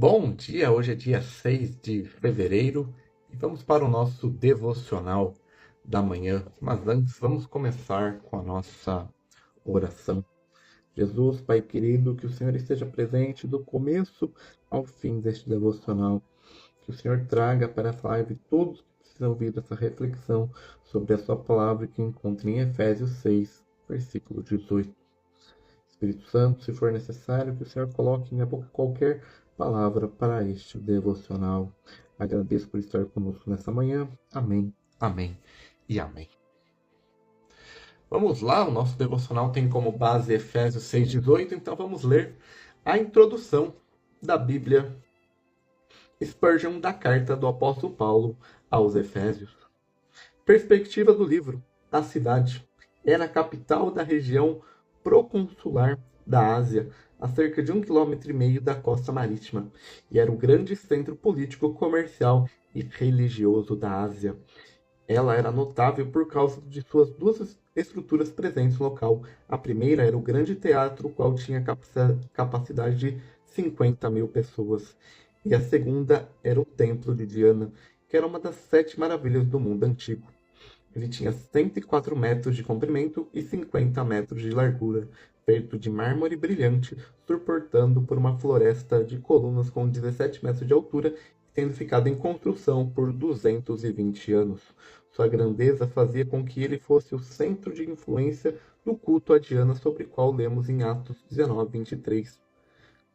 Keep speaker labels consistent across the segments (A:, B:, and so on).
A: Bom dia, hoje é dia 6 de fevereiro e vamos para o nosso devocional da manhã. Mas antes, vamos começar com a nossa oração. Jesus, Pai querido, que o Senhor esteja presente do começo ao fim deste devocional. Que o Senhor traga para essa live todos que precisam ouvir essa reflexão sobre a sua palavra que encontra em Efésios 6, versículo 18. Espírito Santo, se for necessário, que o Senhor coloque em minha boca qualquer palavra para este devocional. Agradeço por estar conosco nessa manhã. Amém, amém e amém. Vamos lá, o nosso devocional tem como base Efésios 6,18, então vamos ler a introdução da Bíblia Spurgeon da carta do apóstolo Paulo aos Efésios. Perspectiva do livro. A cidade era a capital da região proconsular da Ásia, a cerca de 1,5 km da costa marítima, e era o grande centro político, comercial e religioso da Ásia. Ela era notável por causa de suas duas estruturas presentes no local. A primeira era o grande teatro, o qual tinha capacidade de 50 mil pessoas. E a segunda era o templo de Diana, que era uma das 7 maravilhas do mundo antigo. Ele tinha 104 metros de comprimento e 50 metros de largura, feito de mármore brilhante, suportando por uma floresta de colunas com 17 metros de altura, tendo ficado em construção por 220 anos. Sua grandeza fazia com que ele fosse o centro de influência do culto a Diana, sobre o qual lemos em Atos 19, 23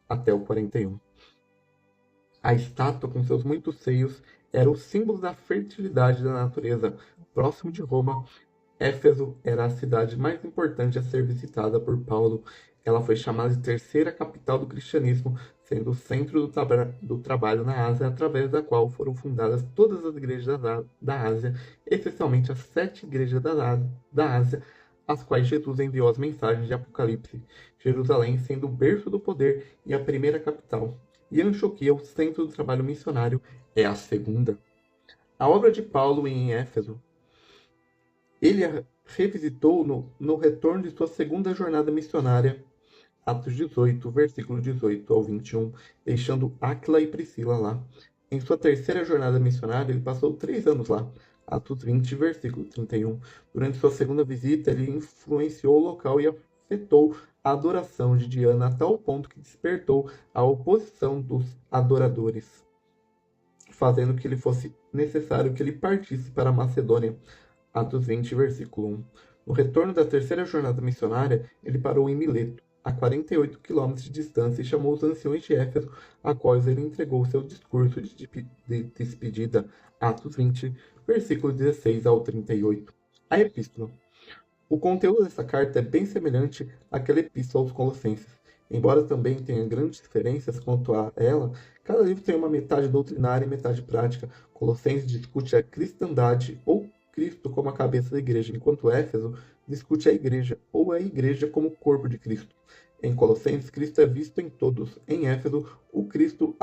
A: até o 41. A estátua, com seus muitos seios, era o símbolo da fertilidade da natureza. Próximo de Roma, Éfeso era a cidade mais importante a ser visitada por Paulo. Ela foi chamada de terceira capital do cristianismo, sendo o centro do trabalho na Ásia, através da qual foram fundadas todas as igrejas da Ásia, especialmente as 7 igrejas da Ásia, às quais Jesus enviou as mensagens de Apocalipse. Jerusalém sendo o berço do poder e a primeira capital, e Antioquia, o centro do trabalho missionário, é a segunda. A obra de Paulo em Éfeso, ele a revisitou no retorno de sua segunda jornada missionária, Atos 18, versículo 18 ao 21, deixando Áquila e Priscila lá. Em sua terceira jornada missionária, ele passou 3 anos lá, Atos 20, versículo 31. Durante sua segunda visita, ele influenciou o local e afetou a adoração de Diana a tal ponto que despertou a oposição dos adoradores, fazendo que ele fosse necessário que ele partisse para a Macedônia. Atos 20, versículo 1. No retorno da terceira jornada missionária, ele parou em Mileto, a 48 quilômetros de distância, e chamou os anciões de Éfeso, a quais ele entregou seu discurso de despedida. Atos 20, versículo 16 ao 38. A epístola. O conteúdo dessa carta é bem semelhante àquela epístola aos Colossenses. Embora também tenha grandes diferenças quanto a ela, cada livro tem uma metade doutrinária e metade prática. Colossenses discute a cristandade ou Cristo como a cabeça da igreja, enquanto Éfeso discute a igreja ou a igreja como corpo de Cristo. Em Colossenses, Cristo é visto em todos. Em Éfeso, o Cristo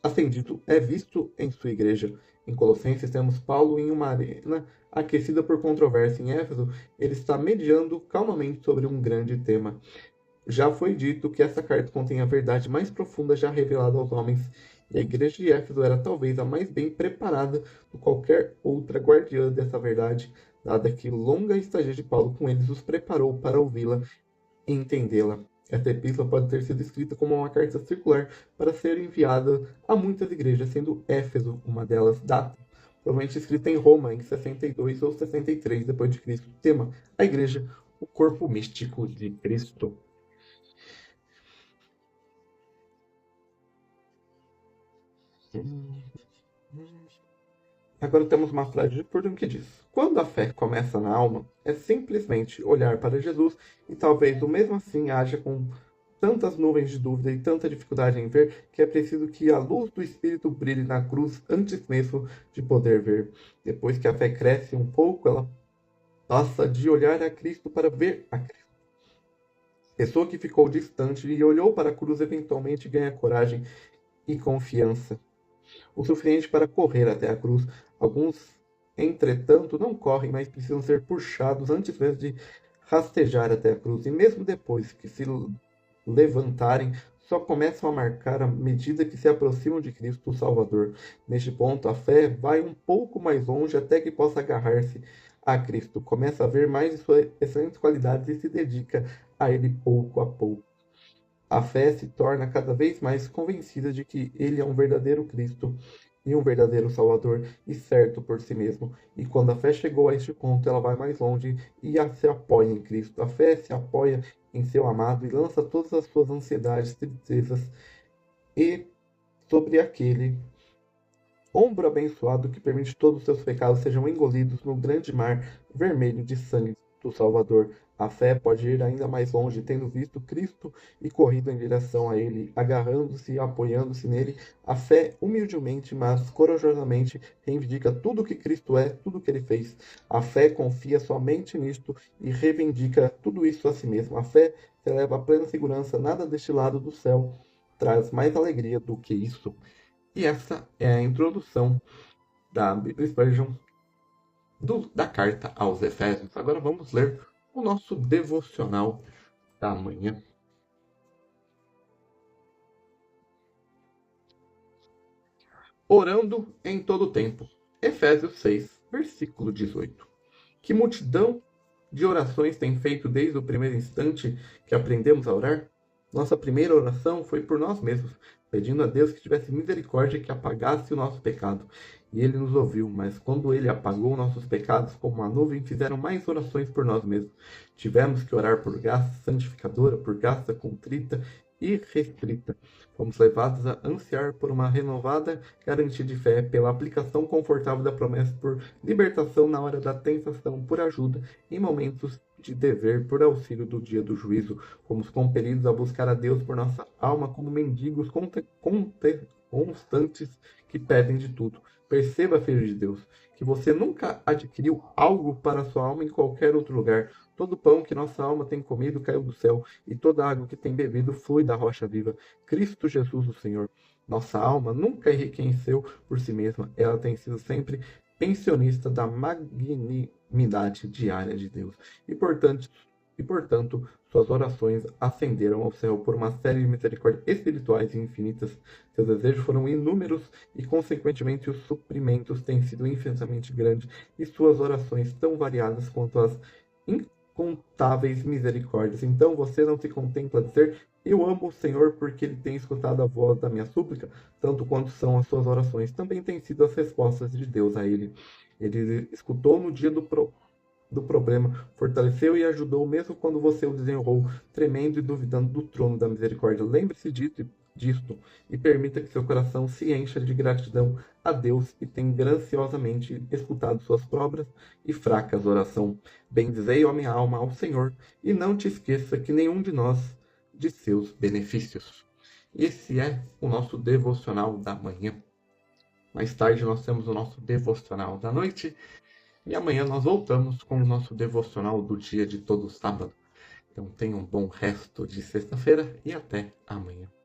A: ascendido é visto em sua igreja. Em Colossenses, temos Paulo em uma arena aquecida por controvérsia. Em Éfeso, ele está mediando calmamente sobre um grande tema. Já foi dito que essa carta contém a verdade mais profunda já revelada aos homens, e a igreja de Éfeso era talvez a mais bem preparada do qualquer outra guardiã dessa verdade, dada que longa estadia de Paulo com eles os preparou para ouvi-la e entendê-la. Esta epístola pode ter sido escrita como uma carta circular para ser enviada a muitas igrejas, sendo Éfeso uma delas. Data provavelmente escrita em Roma em 62 ou 63 depois de Cristo. Tema: a igreja, o corpo místico de Cristo. Agora temos uma frase de Spurgeon que diz: quando a fé começa na alma, é simplesmente olhar para Jesus, e talvez o mesmo assim haja com tantas nuvens de dúvida e tanta dificuldade em ver, que é preciso que a luz do Espírito brilhe na cruz antes mesmo de poder ver. Depois que a fé cresce um pouco, ela passa de olhar a Cristo para ver a Cristo. Pessoa que ficou distante e olhou para a cruz eventualmente ganha coragem e confiança o suficiente para correr até a cruz. Alguns, entretanto, não correm, mas precisam ser puxados antes mesmo de rastejar até a cruz. E mesmo depois que se levantarem, só começam a marcar à medida que se aproximam de Cristo, o Salvador. Neste ponto, a fé vai um pouco mais longe até que possa agarrar-se a Cristo. Começa a ver mais de suas excelentes qualidades e se dedica a Ele pouco a pouco. A fé se torna cada vez mais convencida de que Ele é um verdadeiro Cristo e um verdadeiro Salvador e certo por si mesmo. E quando a fé chegou a este ponto, ela vai mais longe e se apoia em Cristo. A fé se apoia em seu amado e lança todas as suas ansiedades, tristezas e sobre aquele ombro abençoado que permite todos os seus pecados sejam engolidos no grande mar vermelho de sangue do Salvador. A fé pode ir ainda mais longe, tendo visto Cristo e corrido em direção a Ele, agarrando-se e apoiando-se nele. A fé, humildemente, mas corajosamente, reivindica tudo o que Cristo é, tudo o que Ele fez. A fé confia somente nisto e reivindica tudo isso a si mesmo. A fé se eleva a plena segurança, nada deste lado do céu traz mais alegria do que isso. E essa é a introdução da Bíblia Spurgeon da carta aos Efésios. Agora vamos ler o nosso devocional da manhã. Orando em todo tempo. Efésios 6, versículo 18. Que multidão de orações tem feito desde o primeiro instante que aprendemos a orar? Nossa primeira oração foi por nós mesmos, pedindo a Deus que tivesse misericórdia e que apagasse o nosso pecado. E Ele nos ouviu, mas quando Ele apagou nossos pecados como uma nuvem, fizeram mais orações por nós mesmos. Tivemos que orar por graça santificadora, por graça contrita e restrita. Fomos levados a ansiar por uma renovada garantia de fé, pela aplicação confortável da promessa, por libertação na hora da tentação, por ajuda em momentos de dever, por auxílio do dia do juízo. Fomos compelidos a buscar a Deus por nossa alma como mendigos constantes que pedem de tudo. Perceba, filho de Deus, que você nunca adquiriu algo para a sua alma em qualquer outro lugar. Todo pão que nossa alma tem comido caiu do céu, e toda água que tem bebido flui da rocha viva, Cristo Jesus, o Senhor. Nossa alma nunca enriqueceu por si mesma, ela tem sido sempre pensionista da magnanimidade diária de Deus. E portanto, suas orações ascenderam ao céu por uma série de misericórdias espirituais e infinitas. Seus desejos foram inúmeros e, consequentemente, os suprimentos têm sido infinitamente grandes, e suas orações tão variadas quanto as incontáveis misericórdias. Então você não se contempla a dizer: eu amo o Senhor porque Ele tem escutado a voz da minha súplica, tanto quanto são as suas orações. Também têm sido as respostas de Deus a Ele. Ele escutou no dia do problema, fortaleceu e ajudou mesmo quando você o desenrolou, tremendo e duvidando do trono da misericórdia. Lembre-se disto e permita que seu coração se encha de gratidão a Deus e tenha graciosamente escutado suas próprias e fracas orações. Bendizei, ó minha alma, ao Senhor, e não te esqueça que nenhum de nós de seus benefícios. Esse é o nosso devocional da manhã. Mais tarde nós temos o nosso devocional da noite. E amanhã nós voltamos com o nosso devocional do dia de todo sábado. Então tenha um bom resto de sexta-feira e até amanhã.